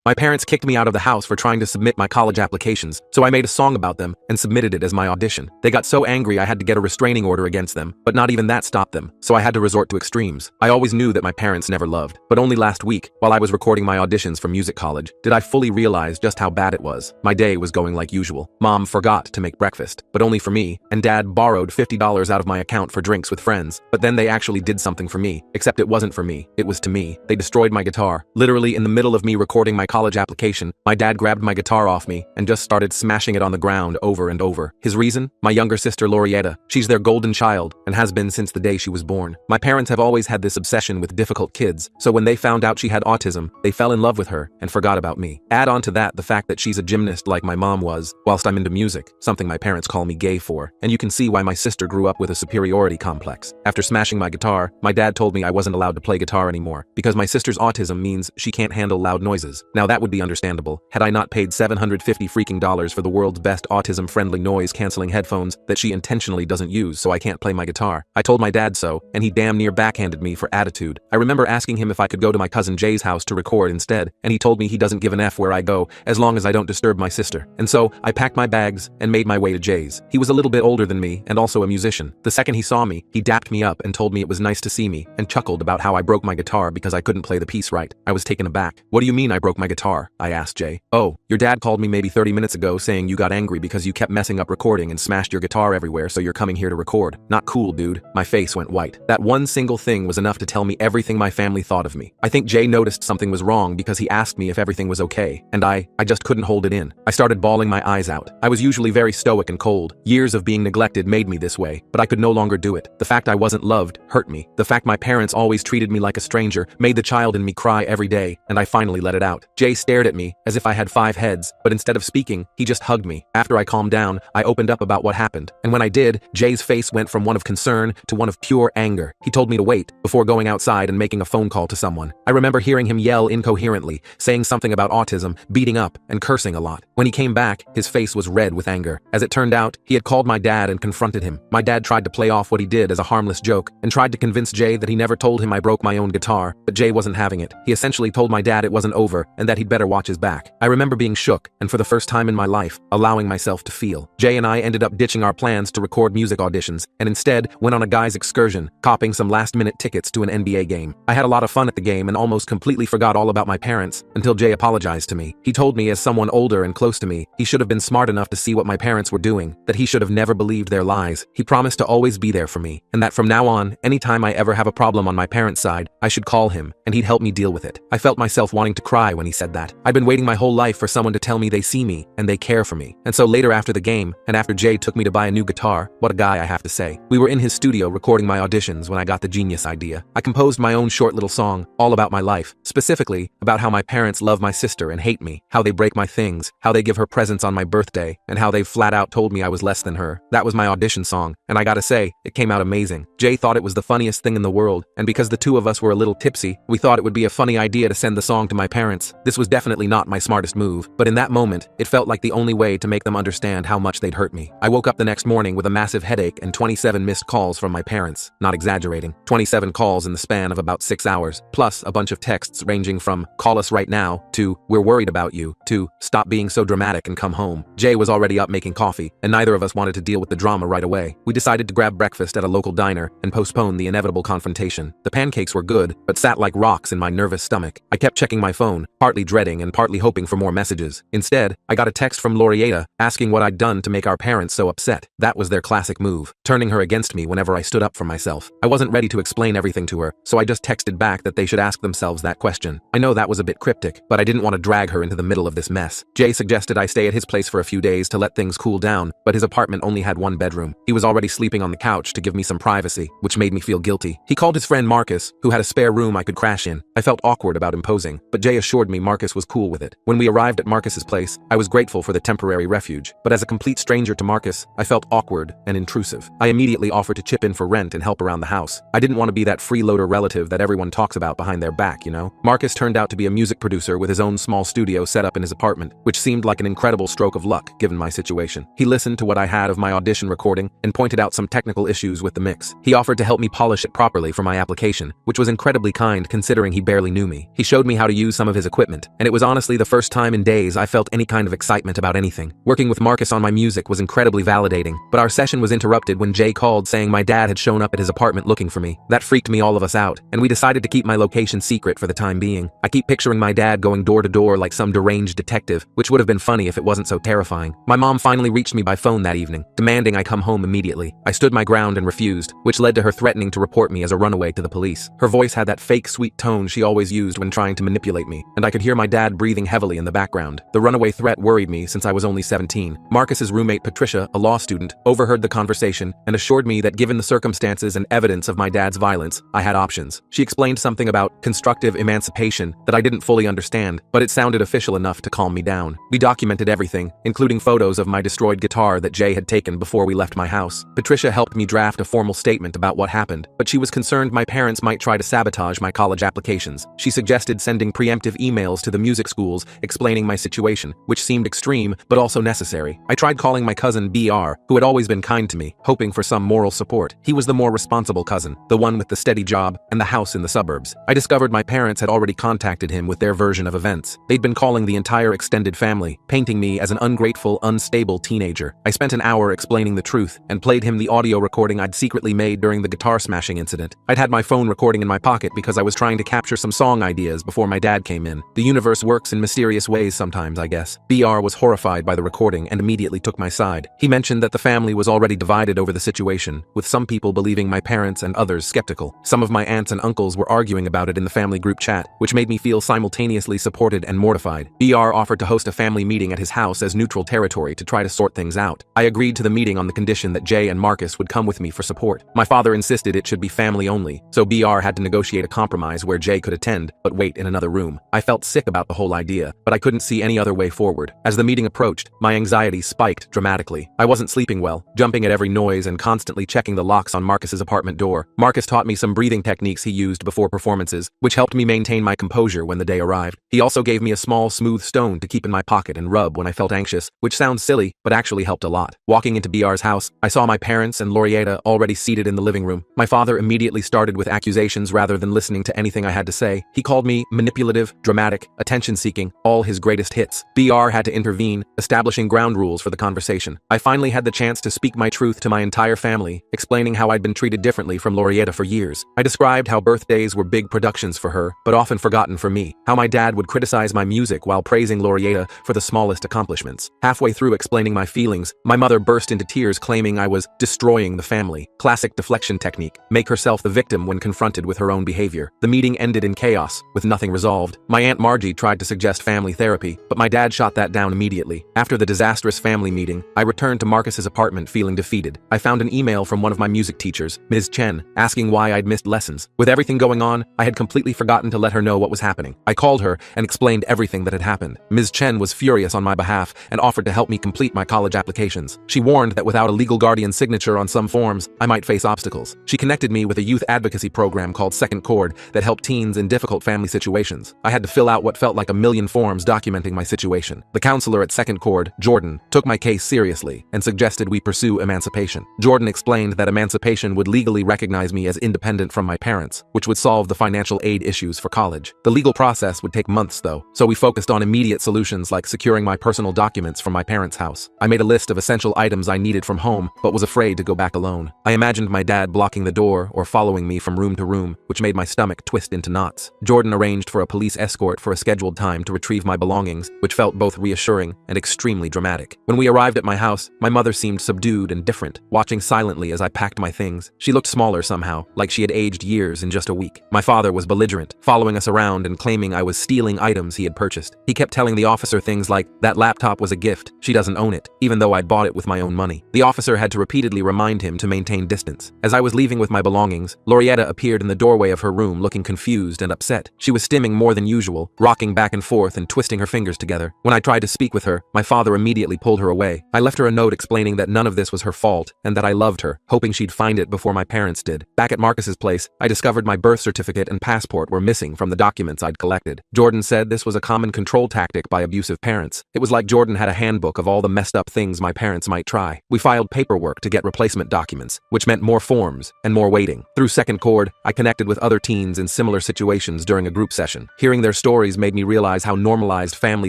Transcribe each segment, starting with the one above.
My parents kicked me out of the house for trying to submit my college applications, so I made a song about them and submitted it as my audition. They got so angry I had to get a restraining order against them, but not even that stopped them, so I had to resort to extremes. I always knew that my parents never loved, but only last week, while I was recording my auditions for music college, did I fully realize just how bad it was. My day was going like usual. Mom forgot to make breakfast, but only for me, and Dad borrowed $50 out of my account for drinks with friends, but then they actually did something for me, except it wasn't for me, it was to me. They destroyed my guitar. Literally in the middle of me recording my college application, my dad grabbed my guitar off me and just started smashing it on the ground over and over. His reason? My younger sister Laurietta. She's their golden child and has been since the day she was born. My parents have always had this obsession with difficult kids, so when they found out she had autism, they fell in love with her and forgot about me. Add on to that the fact that she's a gymnast like my mom was, whilst I'm into music, something my parents call me gay for, and you can see why my sister grew up with a superiority complex. After smashing my guitar, my dad told me I wasn't allowed to play guitar anymore, because my sister's autism means she can't handle loud noises. Now that would be understandable, had I not paid $750 freaking dollars for the world's best autism-friendly noise-canceling headphones that she intentionally doesn't use so I can't play my guitar. I told my dad so, and he damn near backhanded me for attitude. I remember asking him if I could go to my cousin Jay's house to record instead, and he told me he doesn't give an F where I go, as long as I don't disturb my sister. And so, I packed my bags and made my way to Jay's. He was a little bit older than me, and also a musician. The second he saw me, he dapped me up and told me it was nice to see me, and chuckled about how I broke my guitar because I couldn't play the piece right. I was taken aback. "What do you mean I broke my guitar?" I asked Jay. "Oh, your dad called me maybe 30 minutes ago saying you got angry because you kept messing up recording and smashed your guitar everywhere, so you're coming here to record." Not cool, dude. My face went white. That one single thing was enough to tell me everything my family thought of me. I think Jay noticed something was wrong because he asked me if everything was okay, and I just couldn't hold it in. I started bawling my eyes out. I was usually very stoic and cold. Years of being neglected made me this way, but I could no longer do it. The fact I wasn't loved hurt me. The fact my parents always treated me like a stranger made the child in me cry every day, and I finally let it out. Jay stared at me as if I had 5 heads, but instead of speaking, he just hugged me. After I calmed down, I opened up about what happened, and when I did, Jay's face went from one of concern to one of pure anger. He told me to wait, before going outside and making a phone call to someone. I remember hearing him yell incoherently, saying something about autism, beating up, and cursing a lot. When he came back, his face was red with anger. As it turned out, he had called my dad and confronted him. My dad tried to play off what he did as a harmless joke, and tried to convince Jay that he never told him I broke my own guitar, but Jay wasn't having it. He essentially told my dad it wasn't over, and that he'd better watch his back. I remember being shook, and for the first time in my life, allowing myself to feel. Jay and I ended up ditching our plans to record music auditions, and instead went on a guy's excursion, copping some last-minute tickets to an NBA game. I had a lot of fun at the game and almost completely forgot all about my parents, until Jay apologized to me. He told me as someone older and close to me, he should have been smart enough to see what my parents were doing, that he should have never believed their lies. He promised to always be there for me, and that from now on, anytime I ever have a problem on my parents' side, I should call him, and he'd help me deal with it. I felt myself wanting to cry when he said that. I'd been waiting my whole life for someone to tell me they see me, and they care for me. And so later after the game, and after Jay took me to buy a new guitar, what a guy I have to say. We were in his studio recording my auditions when I got the genius idea. I composed my own short little song, all about my life, specifically about how my parents love my sister and hate me, how they break my things, how they give her presents on my birthday, and how they've flat out told me I was less than her. That was my audition song, and I gotta say, it came out amazing. Jay thought it was the funniest thing in the world, and because the two of us were a little tipsy, we thought it would be a funny idea to send the song to my parents. This was definitely not my smartest move, but in that moment, it felt like the only way to make them understand how much they'd hurt me. I woke up the next morning with a massive headache and 27 missed calls from my parents. Not exaggerating. 27 calls in the span of about 6 hours, plus a bunch of texts ranging from "call us right now" to "we're worried about you" to "stop being so dramatic and come home." Jay was already up making coffee, and neither of us wanted to deal with the drama right away. We decided to grab breakfast at a local diner and postpone the inevitable confrontation. The pancakes were good, but sat like rocks in my nervous stomach. I kept checking my phone, partly dreading and partly hoping for more messages. Instead, I got a text from Laurietta asking what I'd done to make our parents so upset. That was their classic move, turning her against me whenever I stood up for myself. I wasn't ready to explain everything to her, so I just texted back that they should ask themselves that question. I know that was a bit cryptic, but I didn't want to drag her into the middle of this mess. Jay suggested I stay at his place for a few days to let things cool down, but his apartment only had 1 bedroom. He was already sleeping on the couch to give me some privacy, which made me feel guilty. He called his friend Marcus, who had a spare room I could crash in. I felt awkward about imposing, but Jay assured me Marcus was cool with it. When we arrived at Marcus's place, I was grateful for the temporary refuge, but as a complete stranger to Marcus, I felt awkward and intrusive. I immediately offered to chip in for rent and help around the house. I didn't want to be that freeloader relative that everyone talks about behind their back, you know? Marcus turned out to be a music producer with his own small studio set up in his apartment, which seemed like an incredible stroke of luck given my situation. He listened to what I had of my audition recording and pointed out some technical issues with the mix. He offered to help me polish it properly for my application, which was incredibly kind considering he barely knew me. He showed me how to use some of his equipment equipment, and it was honestly the first time in days I felt any kind of excitement about anything. Working with Marcus on my music was incredibly validating, but our session was interrupted when Jay called saying my dad had shown up at his apartment looking for me. That freaked all of us out, and we decided to keep my location secret for the time being. I keep picturing my dad going door to door like some deranged detective, which would have been funny if it wasn't so terrifying. My mom finally reached me by phone that evening, demanding I come home immediately. I stood my ground and refused, which led to her threatening to report me as a runaway to the police. Her voice had that fake sweet tone she always used when trying to manipulate me, and I could hear my dad breathing heavily in the background. The runaway threat worried me since I was only 17. Marcus's roommate Patricia, a law student, overheard the conversation and assured me that given the circumstances and evidence of my dad's violence, I had options. She explained something about constructive emancipation that I didn't fully understand, but it sounded official enough to calm me down. We documented everything, including photos of my destroyed guitar that Jay had taken before we left my house. Patricia helped me draft a formal statement about what happened, but she was concerned my parents might try to sabotage my college applications. She suggested sending preemptive emails to the music schools explaining my situation, which seemed extreme but also necessary. I tried calling my cousin BR, who had always been kind to me, hoping for some moral support. He was the more responsible cousin, the one with the steady job and the house in the suburbs. I discovered my parents had already contacted him with their version of events. They'd been calling the entire extended family, painting me as an ungrateful, unstable teenager. I spent an hour explaining the truth and played him the audio recording I'd secretly made during the guitar smashing incident. I'd had my phone recording in my pocket because I was trying to capture some song ideas before my dad came in. The universe works in mysterious ways sometimes, I guess. BR was horrified by the recording and immediately took my side. He mentioned that the family was already divided over the situation, with some people believing my parents and others skeptical. Some of my aunts and uncles were arguing about it in the family group chat, which made me feel simultaneously supported and mortified. BR offered to host a family meeting at his house as neutral territory to try to sort things out. I agreed to the meeting on the condition that Jay and Marcus would come with me for support. My father insisted it should be family only, so BR had to negotiate a compromise where Jay could attend, but wait in another room. I felt sick about the whole idea, but I couldn't see any other way forward. As the meeting approached, my anxiety spiked dramatically. I wasn't sleeping well, jumping at every noise and constantly checking the locks on Marcus's apartment door. Marcus taught me some breathing techniques he used before performances, which helped me maintain my composure when the day arrived. He also gave me a small, smooth stone to keep in my pocket and rub when I felt anxious, which sounds silly, but actually helped a lot. Walking into BR's house, I saw my parents and Laurietta already seated in the living room. My father immediately started with accusations rather than listening to anything I had to say. He called me manipulative, dramatic, attention-seeking, all his greatest hits. BR had to intervene, establishing ground rules for the conversation. I finally had the chance to speak my truth to my entire family, explaining how I'd been treated differently from Laurietta for years. I described how birthdays were big productions for her, but often forgotten for me, how my dad would criticize my music while praising Laurietta for the smallest accomplishments. Halfway through explaining my feelings, my mother burst into tears claiming I was destroying the family. Classic deflection technique, make herself the victim when confronted with her own behavior. The meeting ended in chaos, with nothing resolved. My Aunt Margie tried to suggest family therapy, but my dad shot that down immediately. After the disastrous family meeting, I returned to Marcus's apartment feeling defeated. I found an email from one of my music teachers, Ms. Chen, asking why I'd missed lessons. With everything going on, I had completely forgotten to let her know what was happening. I called her and explained everything that had happened. Ms. Chen was furious on my behalf and offered to help me complete my college applications. She warned that without a legal guardian's signature on some forms, I might face obstacles. She connected me with a youth advocacy program called Second Chord that helped teens in difficult family situations. I had to fill out what felt like a million forms documenting my situation. The counselor at Second Chord, Jordan, took my case seriously and suggested we pursue emancipation. Jordan explained that emancipation would legally recognize me as independent from my parents, which would solve the financial aid issues for college. The legal process would take months though, so we focused on immediate solutions like securing my personal documents from my parents' house. I made a list of essential items I needed from home, but was afraid to go back alone. I imagined my dad blocking the door or following me from room to room, which made my stomach twist into knots. Jordan arranged for a police escort for a scheduled time to retrieve my belongings, which felt both reassuring and extremely dramatic. When we arrived at my house, my mother seemed subdued and different, watching silently as I packed my things. She looked smaller somehow, like she had aged years in just a week. My father was belligerent, following us around and claiming I was stealing items he had purchased. He kept telling the officer things like, "That laptop was a gift, she doesn't own it," even though I'd bought it with my own money. The officer had to repeatedly remind him to maintain distance. As I was leaving with my belongings, Laurietta appeared in the doorway of her room looking confused and upset. She was stimming more than usual, rocking back and forth and twisting her fingers together. When I tried to speak with her, my father immediately pulled her away. I left her a note explaining that none of this was her fault and that I loved her, hoping she'd find it before my parents did. Back at Marcus's place, I discovered my birth certificate and passport were missing from the documents I'd collected. Jordan said this was a common control tactic by abusive parents. It was like Jordan had a handbook of all the messed up things my parents might try. We filed paperwork to get replacement documents, which meant more forms and more waiting. Through Second Chord, I connected with other teens in similar situations during a group session. Hearing their stories stories made me realize how normalized family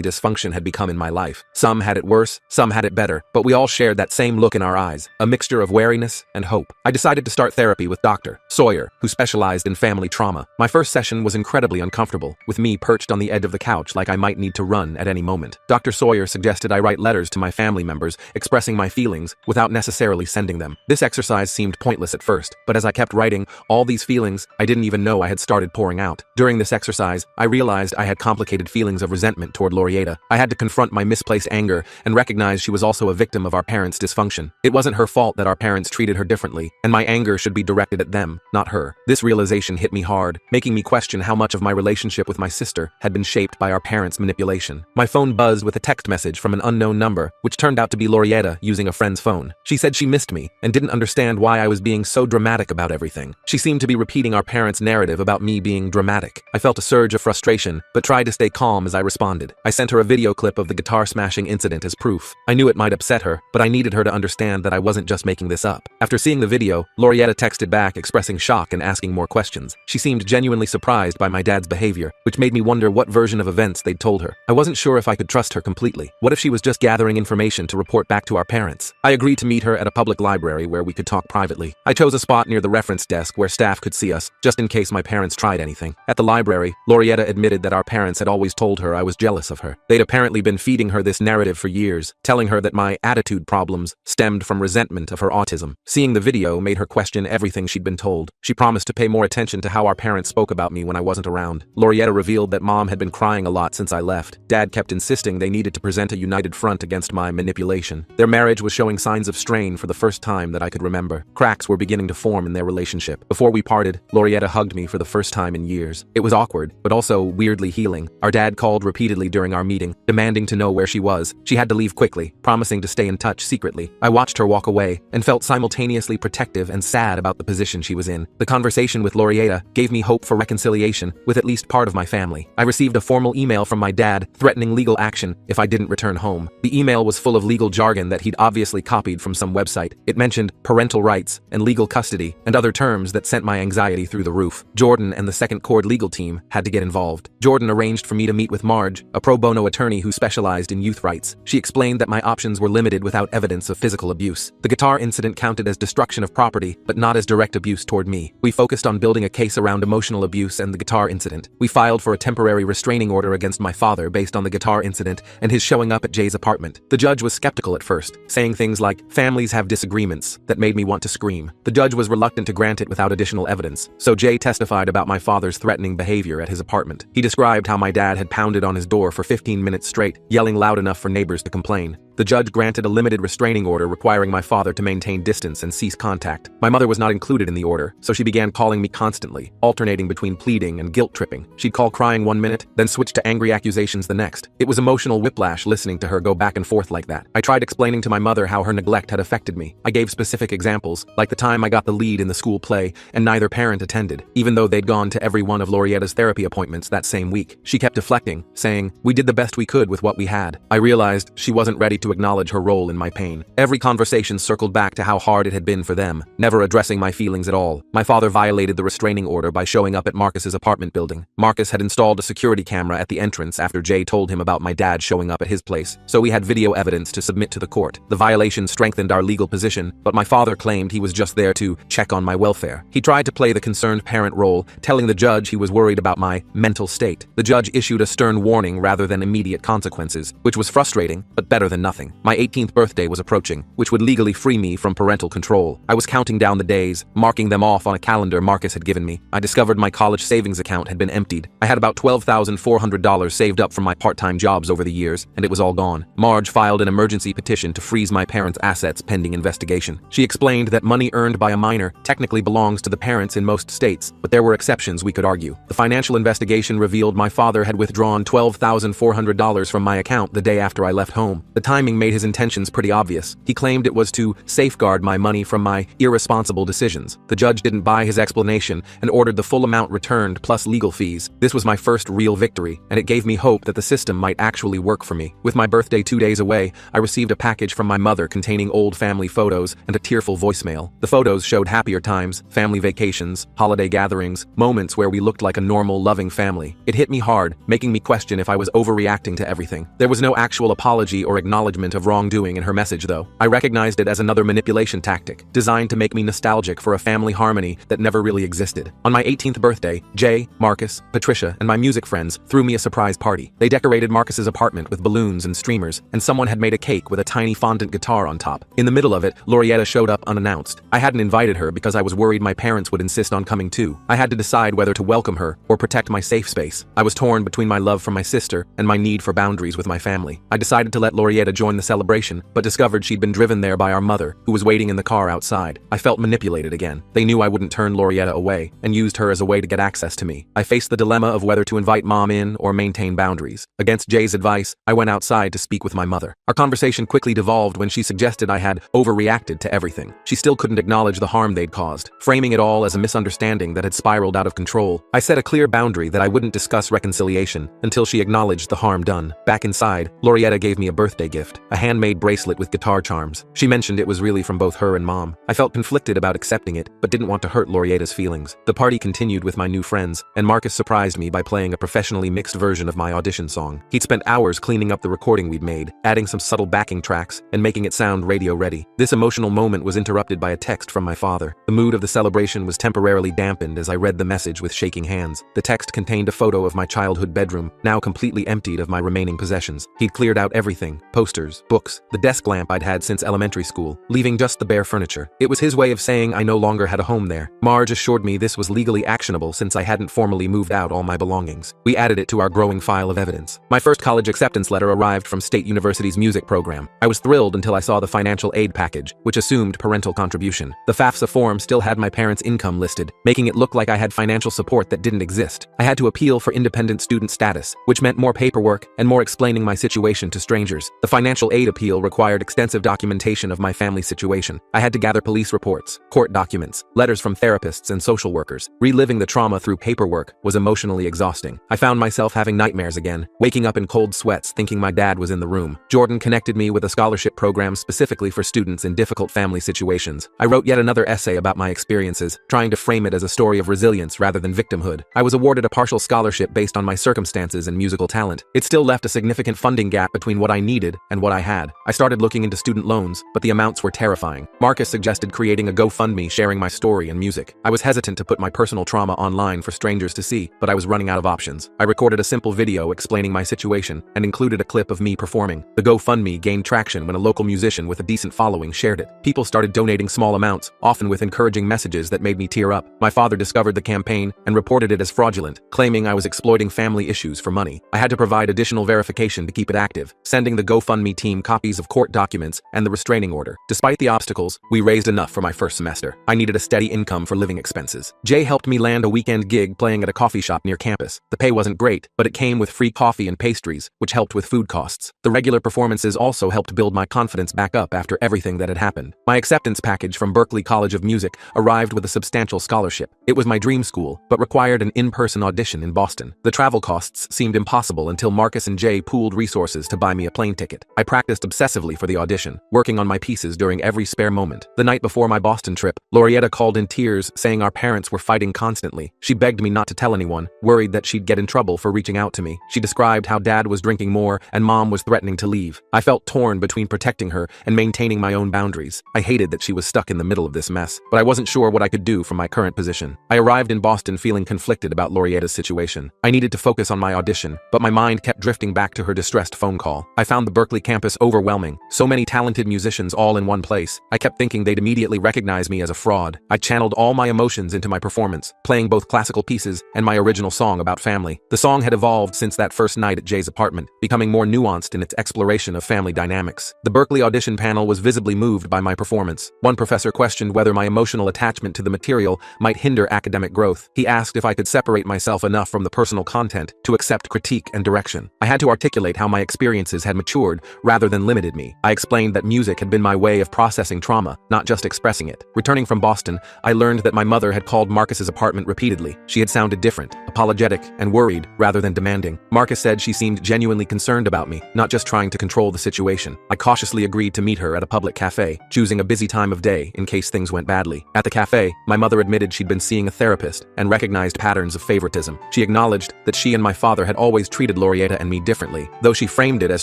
dysfunction had become in my life. Some had it worse, some had it better, but we all shared that same look in our eyes, a mixture of wariness and hope. I decided to start therapy with Dr. Sawyer, who specialized in family trauma. My first session was incredibly uncomfortable, with me perched on the edge of the couch like I might need to run at any moment. Dr. Sawyer suggested I write letters to my family members, expressing my feelings without necessarily sending them. This exercise seemed pointless at first, but as I kept writing, all these feelings I didn't even know I had started pouring out. During this exercise, I realized I had complicated feelings of resentment toward Laurieta. I had to confront my misplaced anger and recognize she was also a victim of our parents' dysfunction. It wasn't her fault that our parents treated her differently, and my anger should be directed at them, not her. This realization hit me hard, making me question how much of my relationship with my sister had been shaped by our parents' manipulation. My phone buzzed with a text message from an unknown number, which turned out to be Laurieta using a friend's phone. She said she missed me and didn't understand why I was being so dramatic about everything. She seemed to be repeating our parents' narrative about me being dramatic. I felt a surge of frustration, but tried to stay calm as I responded. I sent her a video clip of the guitar smashing incident as proof. I knew it might upset her, but I needed her to understand that I wasn't just making this up. After seeing the video, Laurieta texted back expressing shock and asking more questions. She seemed genuinely surprised by my dad's behavior, which made me wonder what version of events they'd told her. I wasn't sure if I could trust her completely. What if she was just gathering information to report back to our parents? I agreed to meet her at a public library where we could talk privately. I chose a spot near the reference desk where staff could see us, just in case my parents tried anything. At the library, Laurieta admitted that our parents had always told her I was jealous of her. They'd apparently been feeding her this narrative for years, telling her that my attitude problems stemmed from resentment of her autism. Seeing the video made her question everything she'd been told. She promised to pay more attention to how our parents spoke about me when I wasn't around. Laurieta revealed that Mom had been crying a lot since I left. Dad kept insisting they needed to present a united front against my manipulation. Their marriage was showing signs of strain for the first time that I could remember. Cracks were beginning to form in their relationship. Before we parted, Laurieta hugged me for the first time in years. It was awkward, but also weirdly healing. Our dad called repeatedly during our meeting, demanding to know where she was. She had to leave quickly, promising to stay in touch secretly. I watched her walk away and felt simultaneously protective and sad about the position she was in. The conversation with Laurieta gave me hope for reconciliation with at least part of my family. I received a formal email from my dad threatening legal action if I didn't return home. The email was full of legal jargon that he'd obviously copied from some website. It mentioned parental rights and legal custody and other terms that sent my anxiety through the roof. Jordan and the Second Chord legal team had to get involved. Jordan arranged for me to meet with Marge, a pro bono attorney who specialized in youth rights. She explained that my options were limited without evidence of physical abuse. The guitar incident counted as destruction of property, but not as direct abuse toward me. We focused on building a case around emotional abuse and the guitar incident. We filed for a temporary restraining order against my father based on the guitar incident and his showing up at Jay's apartment. The judge was skeptical at first, saying things like, "Families have disagreements," that made me want to scream. The judge was reluctant to grant it without additional evidence, so Jay testified about my father's threatening behavior at his apartment. He described how my dad had pounded on his door for 15 minutes straight, yelling loud enough for neighbors to complain. The judge granted a limited restraining order requiring my father to maintain distance and cease contact. My mother was not included in the order, so she began calling me constantly, alternating between pleading and guilt-tripping. She'd call crying one minute, then switch to angry accusations the next. It was emotional whiplash listening to her go back and forth like that. I tried explaining to my mother how her neglect had affected me. I gave specific examples, like the time I got the lead in the school play and neither parent attended, even though they'd gone to every one of Laurieta's therapy appointments that same week. She kept deflecting, saying, "We did the best we could with what we had." I realized she wasn't ready to acknowledge her role in my pain. Every conversation circled back to how hard it had been for them, never addressing my feelings at all. My father violated the restraining order by showing up at Marcus's apartment building. Marcus had installed a security camera at the entrance after Jay told him about my dad showing up at his place, so we had video evidence to submit to the court. The violation strengthened our legal position, but my father claimed he was just there to check on my welfare. He tried to play the concerned parent role, telling the judge he was worried about my mental state. The judge issued a stern warning rather than immediate consequences, which was frustrating, but better than nothing. My 18th birthday was approaching, which would legally free me from parental control. I was counting down the days, marking them off on a calendar Marcus had given me. I discovered my college savings account had been emptied. I had about $12,400 saved up from my part-time jobs over the years, and it was all gone. Marge filed an emergency petition to freeze my parents' assets pending investigation. She explained that money earned by a minor technically belongs to the parents in most states, but there were exceptions we could argue. The financial investigation revealed my father had withdrawn $12,400 from my account the day after I left home. The time timing made his intentions pretty obvious. He claimed it was to safeguard my money from my irresponsible decisions. The judge didn't buy his explanation and ordered the full amount returned plus legal fees. This was my first real victory, and it gave me hope that the system might actually work for me. With my birthday 2 days away, I received a package from my mother containing old family photos and a tearful voicemail. The photos showed happier times, family vacations, holiday gatherings, moments where we looked like a normal, loving family. It hit me hard, making me question if I was overreacting to everything. There was no actual apology or acknowledgement of wrongdoing in her message, though. I recognized it as another manipulation tactic, designed to make me nostalgic for a family harmony that never really existed. On my 18th birthday, Jay, Marcus, Patricia, and my music friends threw me a surprise party. They decorated Marcus's apartment with balloons and streamers, and someone had made a cake with a tiny fondant guitar on top. In the middle of it, Laurietta showed up unannounced. I hadn't invited her because I was worried my parents would insist on coming too. I had to decide whether to welcome her or protect my safe space. I was torn between my love for my sister and my need for boundaries with my family. I decided to let Laurietta join the celebration, but discovered she'd been driven there by our mother, who was waiting in the car outside. I felt manipulated again. They knew I wouldn't turn Laurietta away, and used her as a way to get access to me. I faced the dilemma of whether to invite Mom in or maintain boundaries. Against Jay's advice, I went outside to speak with my mother. Our conversation quickly devolved when she suggested I had overreacted to everything. She still couldn't acknowledge the harm they'd caused, framing it all as a misunderstanding that had spiraled out of control. I set a clear boundary that I wouldn't discuss reconciliation until she acknowledged the harm done. Back inside, Laurietta gave me a birthday gift, a handmade bracelet with guitar charms. She mentioned it was really from both her and Mom. I felt conflicted about accepting it, but didn't want to hurt Laurietta's feelings. The party continued with my new friends, and Marcus surprised me by playing a professionally mixed version of my audition song. He'd spent hours cleaning up the recording we'd made, adding some subtle backing tracks, and making it sound radio-ready. This emotional moment was interrupted by a text from my father. The mood of the celebration was temporarily dampened as I read the message with shaking hands. The text contained a photo of my childhood bedroom, now completely emptied of my remaining possessions. He'd cleared out everything: posters, books, the desk lamp I'd had since elementary school, leaving just the bare furniture. It was his way of saying I no longer had a home there. Marge assured me this was legally actionable since I hadn't formally moved out all my belongings. We added it to our growing file of evidence. My first college acceptance letter arrived from State University's music program. I was thrilled until I saw the financial aid package, which assumed parental contribution. The FAFSA form still had my parents' income listed, making it look like I had financial support that didn't exist. I had to appeal for independent student status, which meant more paperwork and more explaining my situation to strangers. The financial aid appeal required extensive documentation of my family situation. I had to gather police reports, court documents, letters from therapists and social workers. Reliving the trauma through paperwork was emotionally exhausting. I found myself having nightmares again, waking up in cold sweats thinking my dad was in the room. Jordan connected me with a scholarship program specifically for students in difficult family situations. I wrote yet another essay about my experiences, trying to frame it as a story of resilience rather than victimhood. I was awarded a partial scholarship based on my circumstances and musical talent. It still left a significant funding gap between what I needed and what I had. I started looking into student loans, but the amounts were terrifying. Marcus suggested creating a GoFundMe sharing my story and music. I was hesitant to put my personal trauma online for strangers to see, but I was running out of options. I recorded a simple video explaining my situation and included a clip of me performing. The GoFundMe gained traction when a local musician with a decent following shared it. People started donating small amounts, often with encouraging messages that made me tear up. My father discovered the campaign and reported it as fraudulent, claiming I was exploiting family issues for money. I had to provide additional verification to keep it active, sending the GoFundMe team copies of court documents and the restraining order. Despite the obstacles, we raised enough for my first semester. I needed a steady income for living expenses. Jay helped me land a weekend gig playing at a coffee shop near campus. The pay wasn't great, but it came with free coffee and pastries, which helped with food costs. The regular performances also helped build my confidence back up after everything that had happened. My acceptance package from Berklee College of Music arrived with a substantial scholarship. It was my dream school, but required an in-person audition in Boston. The travel costs seemed impossible until Marcus and Jay pooled resources to buy me a plane ticket. I practiced obsessively for the audition, working on my pieces during every spare moment. The night before my Boston trip, Laurietta called in tears, saying our parents were fighting constantly. She begged me not to tell anyone, worried that she'd get in trouble for reaching out to me. She described how Dad was drinking more and Mom was threatening to leave. I felt torn between protecting her and maintaining my own boundaries. I hated that she was stuck in the middle of this mess, but I wasn't sure what I could do from my current position. I arrived in Boston feeling conflicted about Laurietta's situation. I needed to focus on my audition, but my mind kept drifting back to her distressed phone call. I found the Berklee campus overwhelming. So many talented musicians all in one place. I kept thinking they'd immediately recognize me as a fraud. I channeled all my emotions into my performance, playing both classical pieces and my original song about family. The song had evolved since that first night at Jay's apartment, becoming more nuanced in its exploration of family dynamics. The Berklee audition panel was visibly moved by my performance. One professor questioned whether my emotional attachment to the material might hinder academic growth. He asked if I could separate myself enough from the personal content to accept critique and direction. I had to articulate how my experiences had matured rather than limited me. I explained that music had been my way of processing trauma, not just expressing it. Returning from Boston, I learned that my mother had called Marcus's apartment repeatedly. She had sounded different, apologetic, and worried rather than demanding. Marcus said she seemed genuinely concerned about me, not just trying to control the situation. I cautiously agreed to meet her at a public cafe, choosing a busy time of day in case things went badly. At the cafe, my mother admitted she'd been seeing a therapist and recognized patterns of favoritism. She acknowledged that she and my father had always treated Lorietta and me differently, though she framed it as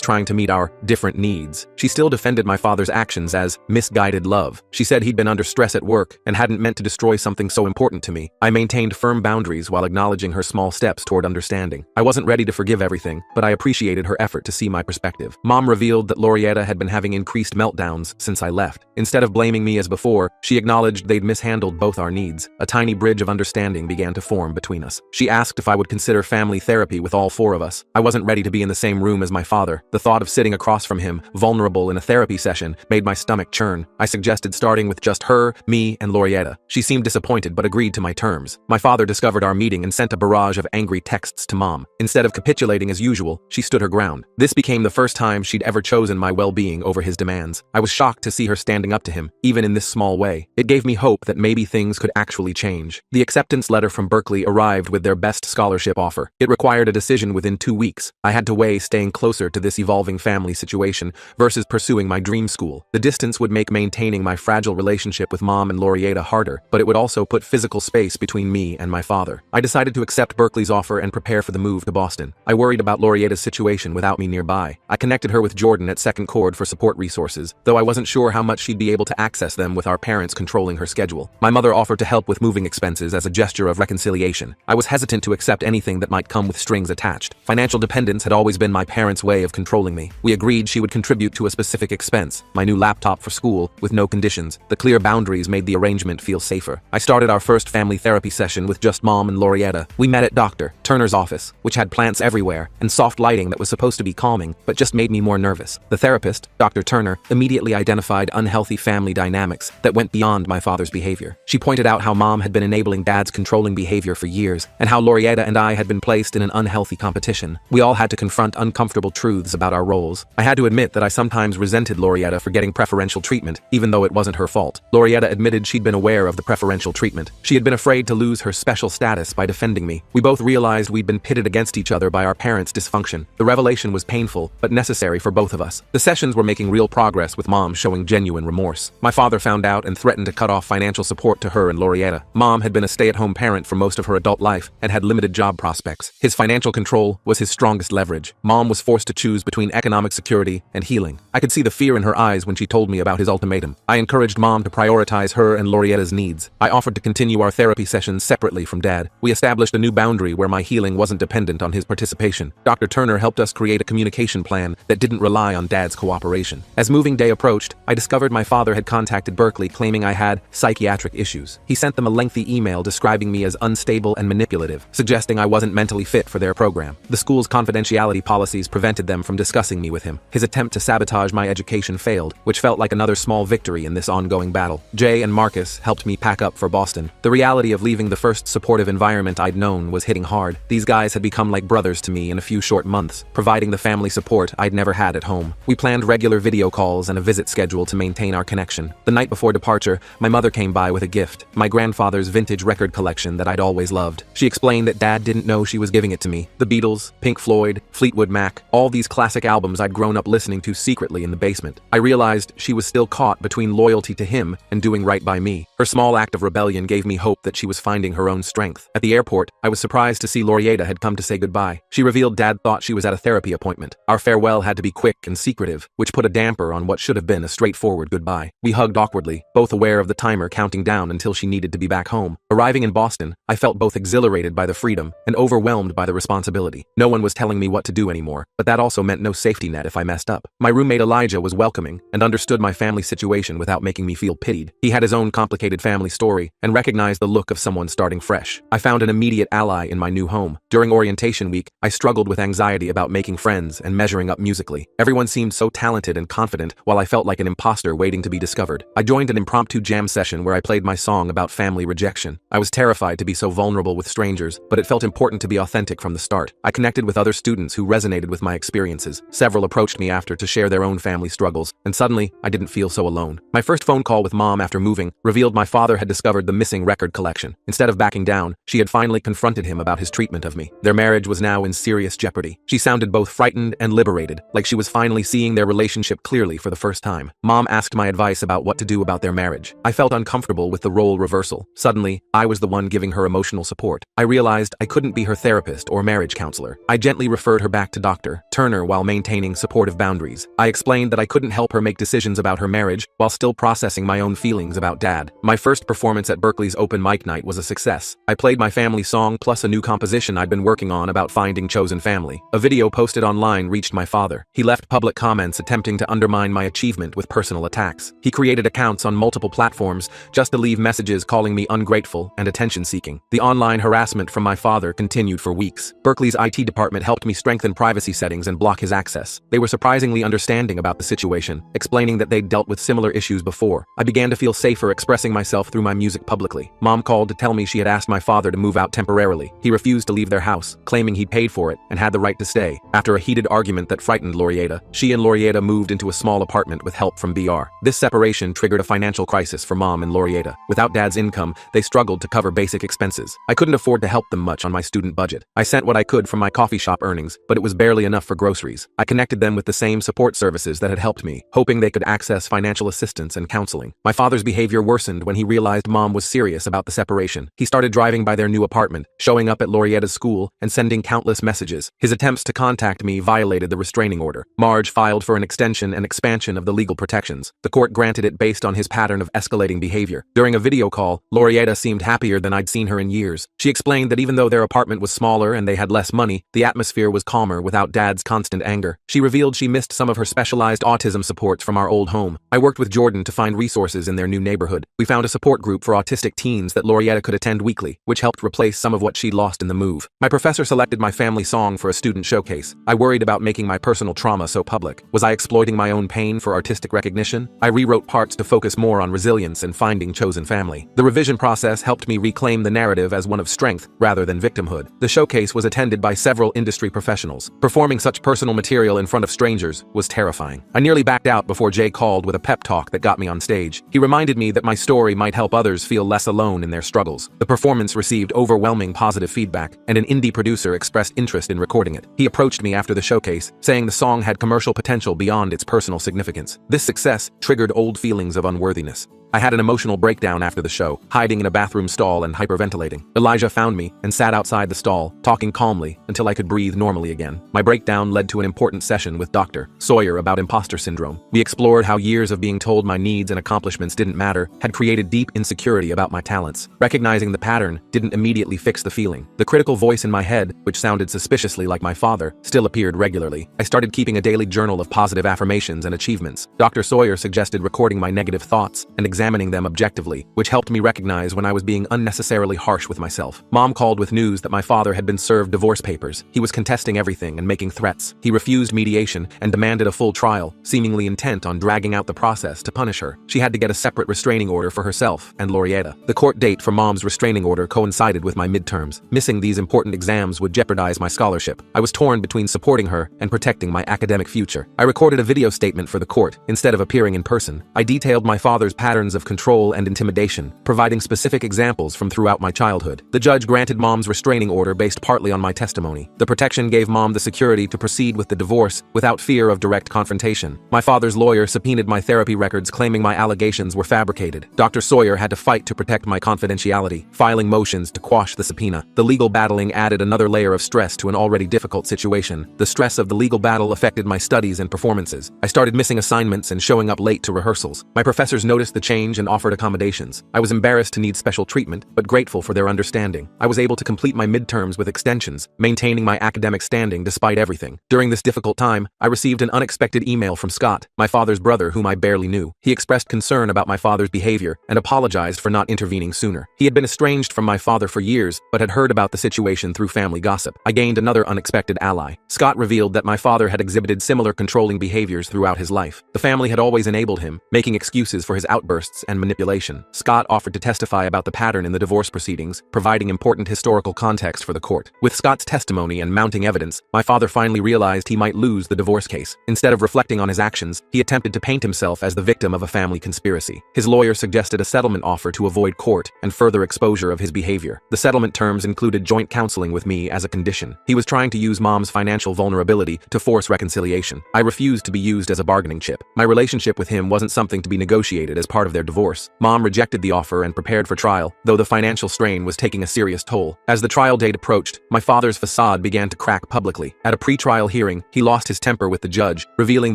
trying to meet our different needs. She still defended my father's actions as misguided love. She said he'd been under stress at work and hadn't meant to destroy something so important to me. I maintained firm boundaries while acknowledging her small steps toward understanding. I wasn't ready to forgive everything, but I appreciated her effort to see my perspective. Mom revealed that Lorietta had been having increased meltdowns since I left. Instead of blaming me as before, she acknowledged they'd mishandled both our needs. A tiny bridge of understanding began to form between us. She asked if I would consider family therapy with all four of us. I wasn't ready to be in the same room as my father. The thought of sitting across from him, vulnerable in a therapy session, made my stomach churn. I suggested starting with just her, me, and Lorietta. She seemed disappointed but agreed to my terms. My father discovered our meeting and sent a barrage of angry texts to Mom. Instead of capitulating as usual, she stood her ground. This became the first time she'd ever chosen my well-being over his demands. I was shocked to see her standing up to him, even in this small way. It gave me hope that maybe things could actually change. The acceptance letter from Berkeley arrived with their best scholarship offer. It required a decision within 2 weeks. I had to weigh staying closer to this evolving family situation versus pursuing my dream school. The distance would make maintaining my fragile relationship with Mom and Lorietta harder, but it would also put physical space between me and my father. I decided to accept Berkeley's offer and prepare for the move to Boston. I worried about Lorietta's situation without me nearby. I connected her with Jordan at Second Chord for support resources, though I wasn't sure how much she'd be able to access them with our parents controlling her schedule. My mother offered to help with moving expenses as a gesture of reconciliation. I was hesitant to accept anything that might come with strings attached. Financial dependence had always been my parents' way of controlling me. We agreed she would contribute to a specific expense, my new laptop for school, with no conditions. The clear boundaries made the arrangement feel safer. I started our first family therapy session with just Mom and Lorietta. We met at Dr. Turner's office, which had plants everywhere and soft lighting that was supposed to be calming, but just made me more nervous. The therapist, Dr. Turner, immediately identified unhealthy family dynamics that went beyond my father's behavior. She pointed out how Mom had been enabling Dad's controlling behavior for years, and how Lorietta and I had been placed in an unhealthy competition. We all had to confront uncomfortable truths about our roles. I had to admit that I sometimes resented Lorietta for getting preferential treatment, even though it wasn't her fault. Lorietta admitted she'd been aware of the preferential treatment. She had been afraid to lose her special status by defending me. We both realized we'd been pitted against each other by our parents' dysfunction. The revelation was painful, but necessary for both of us. The sessions were making real progress, with Mom showing genuine remorse. My father found out and threatened to cut off financial support to her and Lorietta. Mom had been a stay-at-home parent for most of her adult life and had limited job prospects. His financial control was his strongest leverage. Mom was forced to choose between economic security and healing. I could see the fear in her eyes when she told me about his ultimatum. I encouraged Mom to prioritize her and Lorietta's needs. I offered to continue our therapy sessions separately from Dad. We established a new boundary where my healing wasn't dependent on his participation. Dr. Turner helped us create a communication plan that didn't rely on Dad's cooperation. As moving day approached, I discovered my father had contacted Berkeley claiming I had psychiatric issues. He sent them a lengthy email describing me as unstable and manipulative, suggesting I wasn't mentally fit for their program. The school's confidentiality policies prevented them from discussing me with him. His attempt to sabotage my education failed, which felt like another small victory in this ongoing battle. Jay and Marcus helped me pack up for Boston. The reality of leaving the first supportive environment I'd known was hitting hard. These guys had become like brothers to me in a few short months, providing the family support I'd never had at home. We planned regular video calls and a visit schedule to maintain our connection. The night before departure, my mother came by with a gift, my grandfather's vintage record collection that I'd always loved. She explained that Dad didn't know she was giving it to me. The Beatles, Pink Floyd, Fleetwood Mac, all these classic albums I'd grown up listening to secretly in the basement. I realized she was still caught between loyalty to him and doing right by me. Her small act of rebellion gave me hope that she was finding her own strength. At the airport, I was surprised to see Lorietta had come to say goodbye. She revealed Dad thought she was at a therapy appointment. Our farewell had to be quick and secretive, which put a damper on what should have been a straightforward goodbye. We hugged awkwardly, both aware of the timer counting down until she needed to be back home. Arriving in Boston, I felt both exhilarated by the freedom and overwhelmed by the responsibility. No one was telling me what to do anymore, but that also meant no safety net if I messed up. My roommate Elijah was welcoming and understood my family situation without making me feel pitied. He had his own complicated family story and recognized the look of someone starting fresh. I found an immediate ally in my new home. During orientation week, I struggled with anxiety about making friends and measuring up musically. Everyone seemed so talented and confident, while I felt like an imposter waiting to be discovered. I joined an impromptu jam session where I played my song about family rejection. I was terrified to be so vulnerable with strangers, but it felt important to be authentic from the start. I connected with other students who resonated with my experiences. Several approached approached me after to share their own family struggles, and suddenly, I didn't feel so alone. My first phone call with Mom after moving revealed my father had discovered the missing record collection. Instead of backing down, she had finally confronted him about his treatment of me. Their marriage was now in serious jeopardy. She sounded both frightened and liberated, like she was finally seeing their relationship clearly for the first time. Mom asked my advice about what to do about their marriage. I felt uncomfortable with the role reversal. Suddenly, I was the one giving her emotional support. I realized I couldn't be her therapist or marriage counselor. I gently referred her back to Dr. Turner while maintaining supportive boundaries. I explained that I couldn't help her make decisions about her marriage while still processing my own feelings about Dad. My first performance at Berkeley's open mic night was a success. I played my family song plus a new composition I'd been working on about finding chosen family. A video posted online reached my father. He left public comments attempting to undermine my achievement with personal attacks. He created accounts on multiple platforms just to leave messages calling me ungrateful and attention-seeking. The online harassment from my father continued for weeks. Berkeley's IT department helped me strengthen privacy settings and block his access. They were surprisingly understanding about the situation, explaining that they'd dealt with similar issues before. I began to feel safer expressing myself through my music publicly. Mom called to tell me she had asked my father to move out temporarily. He refused to leave their house, claiming he'd paid for it and had the right to stay. After a heated argument that frightened Laurietta, she and Laurietta moved into a small apartment with help from BR. This separation triggered a financial crisis for Mom and Laurietta. Without Dad's income, they struggled to cover basic expenses. I couldn't afford to help them much on my student budget. I sent what I could from my coffee shop earnings, but it was barely enough for groceries. I connected them with the same support services that had helped me, hoping they could access financial assistance and counseling. My father's behavior worsened when he realized Mom was serious about the separation. He started driving by their new apartment, showing up at Laurietta's school, and sending countless messages. His attempts to contact me violated the restraining order. Marge filed for an extension and expansion of the legal protections. The court granted it based on his pattern of escalating behavior. During a video call, Laurietta seemed happier than I'd seen her in years. She explained that even though their apartment was smaller and they had less money, the atmosphere was calmer without Dad's constant anger. She revealed she missed some of her specialized autism supports from our old home. I worked with Jordan to find resources in their new neighborhood. We found a support group for autistic teens that Laurietta could attend weekly, which helped replace some of what she'd lost in the move. My professor selected my family song for a student showcase. I worried about making my personal trauma so public. Was I exploiting my own pain for artistic recognition? I rewrote parts to focus more on resilience and finding chosen family. The revision process helped me reclaim the narrative as one of strength rather than victimhood. The showcase was attended by several industry professionals. Performing such personal material in front of strangers was terrifying. I nearly backed out before Jay called with a pep talk that got me on stage. He reminded me that my story might help others feel less alone in their struggles. The performance received overwhelming positive feedback, and an indie producer expressed interest in recording it. He approached me after the showcase, saying the song had commercial potential beyond its personal significance. This success triggered old feelings of unworthiness. I had an emotional breakdown after the show, hiding in a bathroom stall and hyperventilating. Elijah found me and sat outside the stall, talking calmly until I could breathe normally again. My breakdown led to an important session with Dr. Sawyer about imposter syndrome. We explored how years of being told my needs and accomplishments didn't matter had created deep insecurity about my talents. Recognizing the pattern didn't immediately fix the feeling. The critical voice in my head, which sounded suspiciously like my father, still appeared regularly. I started keeping a daily journal of positive affirmations and achievements. Dr. Sawyer suggested recording my negative thoughts and examining them objectively, which helped me recognize when I was being unnecessarily harsh with myself. Mom called with news that my father had been served divorce papers. He was contesting everything and making threats. He refused mediation and demanded a full trial, seemingly intent on dragging out the process to punish her. She had to get a separate restraining order for herself and Laurietta. The court date for Mom's restraining order coincided with my midterms. Missing these important exams would jeopardize my scholarship. I was torn between supporting her and protecting my academic future. I recorded a video statement for the court instead of appearing in person. I detailed my father's patterns of control and intimidation, providing specific examples from throughout my childhood. The judge granted Mom's restraining order based partly on my testimony. The protection gave Mom the security to proceed with the divorce without fear of direct confrontation. My father's lawyer subpoenaed my therapy records, claiming my allegations were fabricated. Dr. Sawyer had to fight to protect my confidentiality, filing motions to quash the subpoena. The legal battling added another layer of stress to an already difficult situation. The stress of the legal battle affected my studies and performances. I started missing assignments and showing up late to rehearsals. My professors noticed the change and offered accommodations. I was embarrassed to need special treatment, but grateful for their understanding. I was able to complete my midterms with extensions, maintaining my academic standing despite everything. During this difficult time, I received an unexpected email from Scott, my father's brother whom I barely knew. He expressed concern about my father's behavior and apologized for not intervening sooner. He had been estranged from my father for years, but had heard about the situation through family gossip. I gained another unexpected ally. Scott revealed that my father had exhibited similar controlling behaviors throughout his life. The family had always enabled him, making excuses for his outbursts outbursts and manipulation. Scott offered to testify about the pattern in the divorce proceedings, providing important historical context for the court. With Scott's testimony and mounting evidence, my father finally realized he might lose the divorce case. Instead of reflecting on his actions, he attempted to paint himself as the victim of a family conspiracy. His lawyer suggested a settlement offer to avoid court and further exposure of his behavior. The settlement terms included joint counseling with me as a condition. He was trying to use Mom's financial vulnerability to force reconciliation. I refused to be used as a bargaining chip. My relationship with him wasn't something to be negotiated as part of their divorce. Mom rejected the offer and prepared for trial, though the financial strain was taking a serious toll. As the trial date approached, my father's facade began to crack publicly. At a pre-trial hearing, he lost his temper with the judge, revealing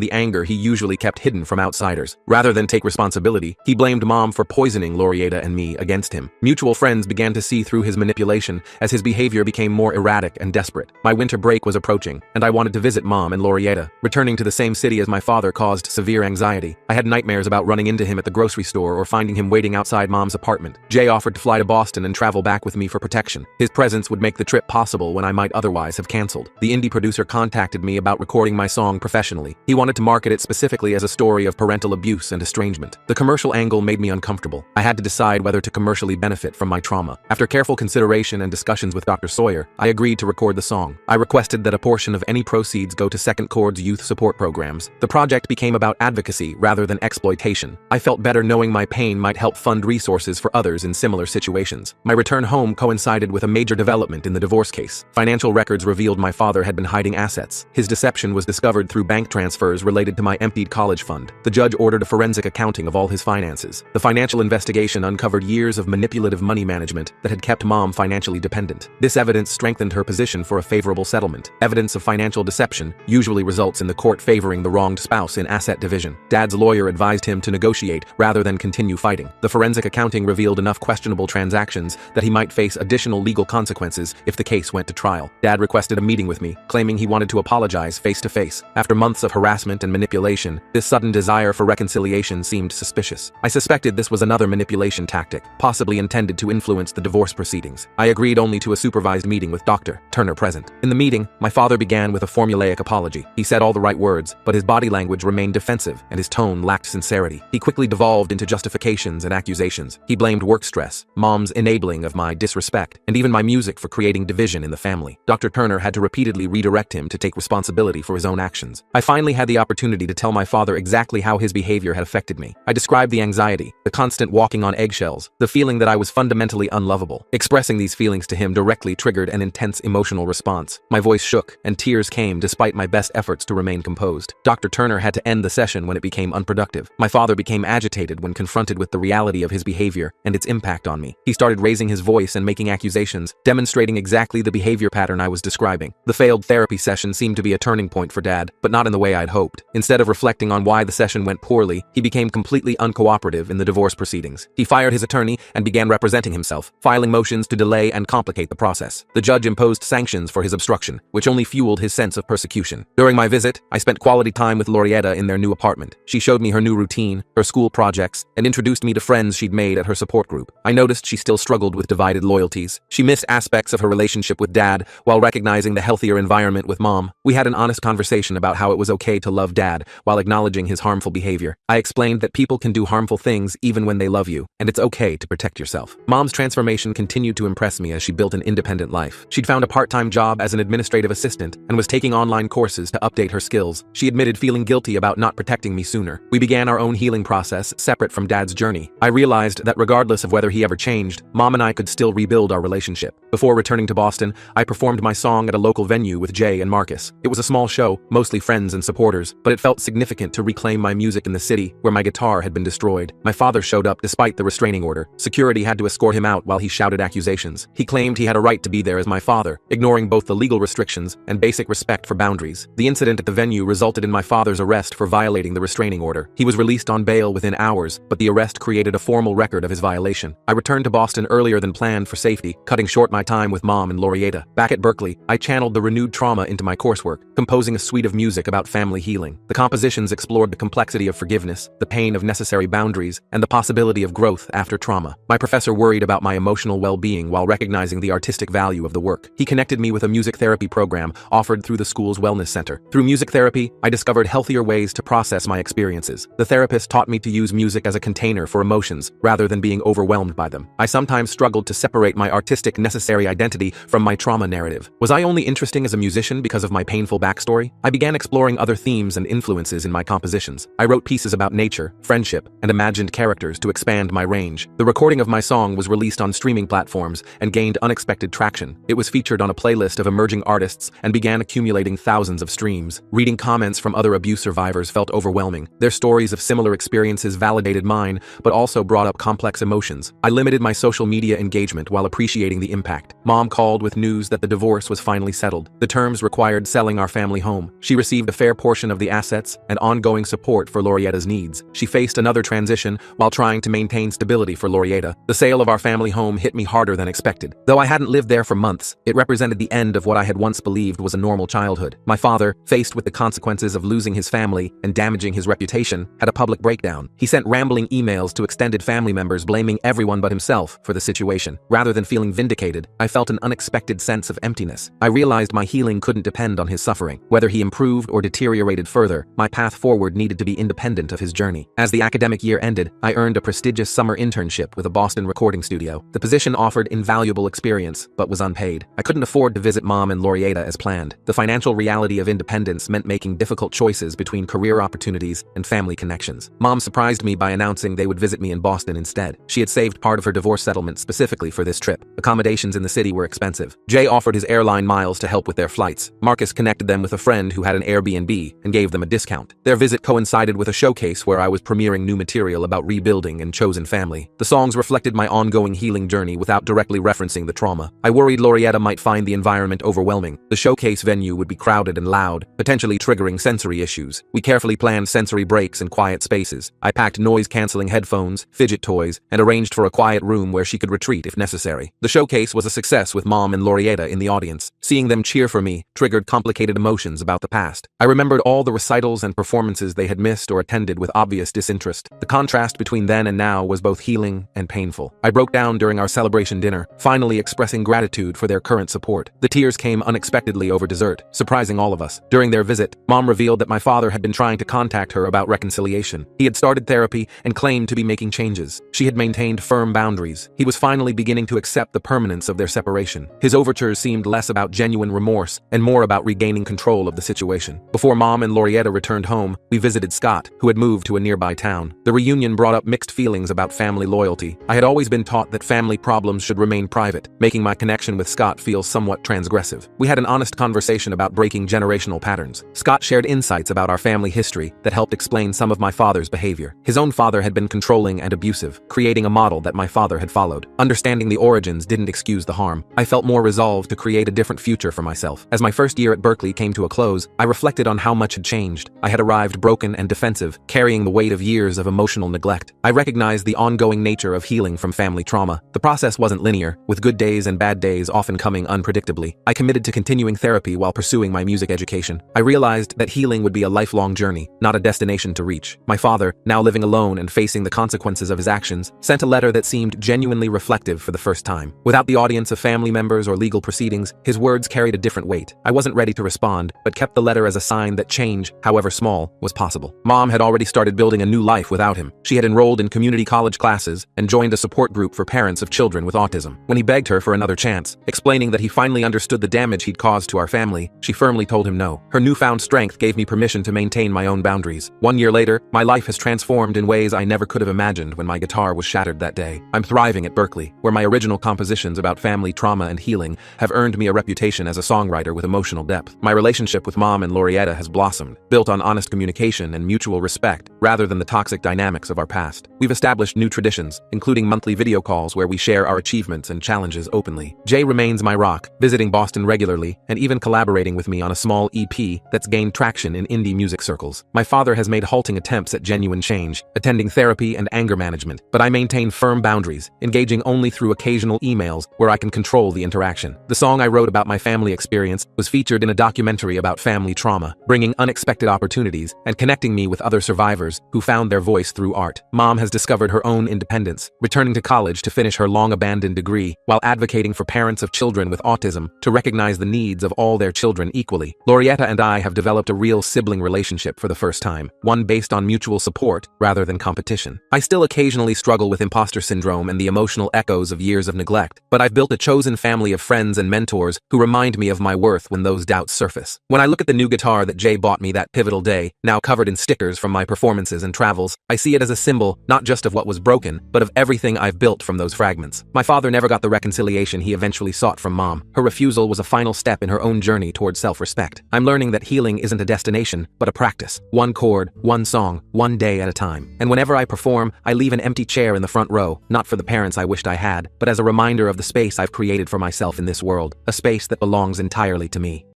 the anger he usually kept hidden from outsiders. Rather than take responsibility, he blamed Mom for poisoning Lorietta and me against him. Mutual friends began to see through his manipulation as his behavior became more erratic and desperate. My winter break was approaching, and I wanted to visit Mom and Lorietta. Returning to the same city as my father caused severe anxiety. I had nightmares about running into him at the grocery store or finding him waiting outside Mom's apartment. Jay offered to fly to Boston and travel back with me for protection. His presence would make the trip possible when I might otherwise have canceled. The indie producer contacted me about recording my song professionally. He wanted to market it specifically as a story of parental abuse and estrangement. The commercial angle made me uncomfortable. I had to decide whether to commercially benefit from my trauma. After careful consideration and discussions with Dr. Sawyer, I agreed to record the song. I requested that a portion of any proceeds go to Second Chord's youth support programs. The project became about advocacy rather than exploitation. I felt better knowing my pain might help fund resources for others in similar situations. My return home coincided with a major development in the divorce case. Financial records revealed my father had been hiding assets. His deception was discovered through bank transfers related to my emptied college fund. The judge ordered a forensic accounting of all his finances. The financial investigation uncovered years of manipulative money management that had kept Mom financially dependent. This evidence strengthened her position for a favorable settlement. Evidence of financial deception usually results in the court favoring the wronged spouse in asset division. Dad's lawyer advised him to negotiate rather than continue fighting. The forensic accounting revealed enough questionable transactions that he might face additional legal consequences if the case went to trial. Dad requested a meeting with me, claiming he wanted to apologize face to face. After months of harassment and manipulation, this sudden desire for reconciliation seemed suspicious. I suspected this was another manipulation tactic, possibly intended to influence the divorce proceedings. I agreed only to a supervised meeting with Dr. Turner present. In the meeting, my father began with a formulaic apology. He said all the right words, but his body language remained defensive and his tone lacked sincerity. He quickly devolved into justifications and accusations. He blamed work stress, Mom's enabling of my disrespect, and even my music for creating division in the family. Dr. Turner had to repeatedly redirect him to take responsibility for his own actions. I finally had the opportunity to tell my father exactly how his behavior had affected me. I described the anxiety, the constant walking on eggshells, the feeling that I was fundamentally unlovable. Expressing these feelings to him directly triggered an intense emotional response. My voice shook, and tears came despite my best efforts to remain composed. Dr. Turner had to end the session when it became unproductive. My father became agitated when confronted with the reality of his behavior and its impact on me. He started raising his voice and making accusations, demonstrating exactly the behavior pattern I was describing. The failed therapy session seemed to be a turning point for Dad, but not in the way I'd hoped. Instead of reflecting on why the session went poorly, he became completely uncooperative in the divorce proceedings. He fired his attorney and began representing himself, filing motions to delay and complicate the process. The judge imposed sanctions for his obstruction, which only fueled his sense of persecution. During my visit, I spent quality time with Lorietta in their new apartment. She showed me her new routine, her school projects, and introduced me to friends she'd made at her support group. I noticed she still struggled with divided loyalties. She missed aspects of her relationship with Dad while recognizing the healthier environment with Mom. We had an honest conversation about how it was okay to love Dad while acknowledging his harmful behavior. I explained that people can do harmful things even when they love you, and it's okay to protect yourself. Mom's transformation continued to impress me as she built an independent life. She'd found a part-time job as an administrative assistant and was taking online courses to update her skills. She admitted feeling guilty about not protecting me sooner. We began our own healing process separate from Dad's journey. I realized that regardless of whether he ever changed, Mom and I could still rebuild our relationship. Before returning to Boston, I performed my song at a local venue with Jay and Marcus. It was a small show, mostly friends and supporters, but it felt significant to reclaim my music in the city where my guitar had been destroyed. My father showed up despite the restraining order. Security had to escort him out while he shouted accusations. He claimed he had a right to be there as my father, ignoring both the legal restrictions and basic respect for boundaries. The incident at the venue resulted in my father's arrest for violating the restraining order. He was released on bail within hours, but the arrest created a formal record of his violation. I returned to Boston earlier than planned for safety, cutting short my time with Mom and Lorietta. Back at Berkeley, I channeled the renewed trauma into my coursework, composing a suite of music about family healing. The compositions explored the complexity of forgiveness, the pain of necessary boundaries, and the possibility of growth after trauma. My professor worried about my emotional well-being while recognizing the artistic value of the work. He connected me with a music therapy program offered through the school's wellness center. Through music therapy, I discovered healthier ways to process my experiences. The therapist taught me to use music music as a container for emotions rather than being overwhelmed by them. I sometimes struggled to separate my artistic necessary identity from my trauma narrative. Was I only interesting as a musician because of my painful backstory? I began exploring other themes and influences in my compositions. I wrote pieces about nature, friendship, and imagined characters to expand my range. The recording of my song was released on streaming platforms and gained unexpected traction. It was featured on a playlist of emerging artists and began accumulating thousands of streams. Reading comments from other abuse survivors felt overwhelming. Their stories of similar experiences validated mine, but also brought up complex emotions. I limited my social media engagement while appreciating the impact. Mom called with news that the divorce was finally settled. The terms required selling our family home. She received a fair portion of the assets and ongoing support for Laurietta's needs. She faced another transition while trying to maintain stability for Laurietta. The sale of our family home hit me harder than expected. Though I hadn't lived there for months, it represented the end of what I had once believed was a normal childhood. My father, faced with the consequences of losing his family and damaging his reputation, had a public breakdown. He sent rambling emails to extended family members blaming everyone but himself for the situation. Rather than feeling vindicated, I felt an unexpected sense of emptiness. I realized my healing couldn't depend on his suffering. Whether he improved or deteriorated further, my path forward needed to be independent of his journey. As the academic year ended, I earned a prestigious summer internship with a Boston recording studio. The position offered invaluable experience, but was unpaid. I couldn't afford to visit Mom and Laurietta as planned. The financial reality of independence meant making difficult choices between career opportunities and family connections. Mom surprised me by announcing they would visit me in Boston instead. She had saved part of her divorce settlement specifically for this trip. Accommodations in the city were expensive. Jay offered his airline miles to help with their flights. Marcus connected them with a friend who had an Airbnb and gave them a discount. Their visit coincided with a showcase where I was premiering new material about rebuilding and chosen family. The songs reflected my ongoing healing journey without directly referencing the trauma. I worried Laurietta might find the environment overwhelming. The showcase venue would be crowded and loud, potentially triggering sensory issues. We carefully planned sensory breaks and quiet spaces. I packed noise-canceling headphones, fidget toys, and arranged for a quiet room where she could retreat if necessary. The showcase was a success with Mom and Laurietta in the audience. Seeing them cheer for me triggered complicated emotions about the past. I remembered all the recitals and performances they had missed or attended with obvious disinterest. The contrast between then and now was both healing and painful. I broke down during our celebration dinner, finally expressing gratitude for their current support. The tears came unexpectedly over dessert, surprising all of us. During their visit, Mom revealed that my father had been trying to contact her about reconciliation. He had started therapy and claimed to be making changes. She had maintained firm boundaries. He was finally beginning to accept the permanence of their separation. His overtures seemed less about genuine remorse and more about regaining control of the situation. Before Mom and Laurietta returned home, we visited Scott, who had moved to a nearby town. The reunion brought up mixed feelings about family loyalty. I had always been taught that family problems should remain private, making my connection with Scott feel somewhat transgressive. We had an honest conversation about breaking generational patterns. Scott shared insights about our family history that helped explain some of my father's behavior. His own father had been controlling and abusive, creating a model that my father had followed. Understanding the origins didn't excuse the harm. I felt more resolved to create a different future for myself. As my first year at Berkeley came to a close, I reflected on how much had changed. I had arrived broken and defensive, carrying the weight of years of emotional neglect. I recognized the ongoing nature of healing from family trauma. The process wasn't linear, with good days and bad days often coming unpredictably. I committed to continuing therapy while pursuing my music education. I realized that healing would be a lifelong journey, not a destination to reach. My father, now living alone and facing the consequences of his actions, sent a letter that seemed genuinely reflective for the first time. Without the audience of family members or legal proceedings, his words carried a different weight. I wasn't ready to respond, but kept the letter as a sign that change, however small, was possible. Mom had already started building a new life without him. She had enrolled in community college classes and joined a support group for parents of children with autism. When he begged her for another chance, explaining that he finally understood the damage he'd caused to our family, she firmly told him no. Her newfound strength gave me permission to maintain my own boundaries. 1 year later, my life has transformed in ways I never could have imagined when my guitar was shattered that day. I'm thriving at Berkeley, where my original compositions about family trauma and healing have earned me a reputation as a songwriter with emotional depth. My relationship with Mom and Laurietta has blossomed, built on honest communication and mutual respect, rather than the toxic dynamics of our past. We've established new traditions, including monthly video calls where we share our achievements and challenges openly. Jay remains my rock, visiting Boston regularly and even collaborating with me on a small EP that's gained traction in indie music circles. My father has made halting attempts at genuine change, attending therapy and anger management, but I maintain firm boundaries, engaging only through occasional emails where I can control the interaction. The song I wrote about my family experience was featured in a documentary about family trauma, bringing unexpected opportunities and connecting me with other survivors who found their voice through art. Mom has discovered her own independence, returning to college to finish her long-abandoned degree, while advocating for parents of children with autism to recognize the needs of all their children equally. Laurietta and I have developed a real sibling relationship for the first time, one based on mutual support rather than than competition. I still occasionally struggle with imposter syndrome and the emotional echoes of years of neglect, but I've built a chosen family of friends and mentors who remind me of my worth when those doubts surface. When I look at the new guitar that Jay bought me that pivotal day, now covered in stickers from my performances and travels, I see it as a symbol not just of what was broken, but of everything I've built from those fragments. My father never got the reconciliation he eventually sought from Mom. Her refusal was a final step in her own journey towards self-respect. I'm learning that healing isn't a destination, but a practice. One chord, one song, one day at a time. And whenever I perform, I leave an empty chair in the front row, not for the parents I wished I had, but as a reminder of the space I've created for myself in this world, a space that belongs entirely to me.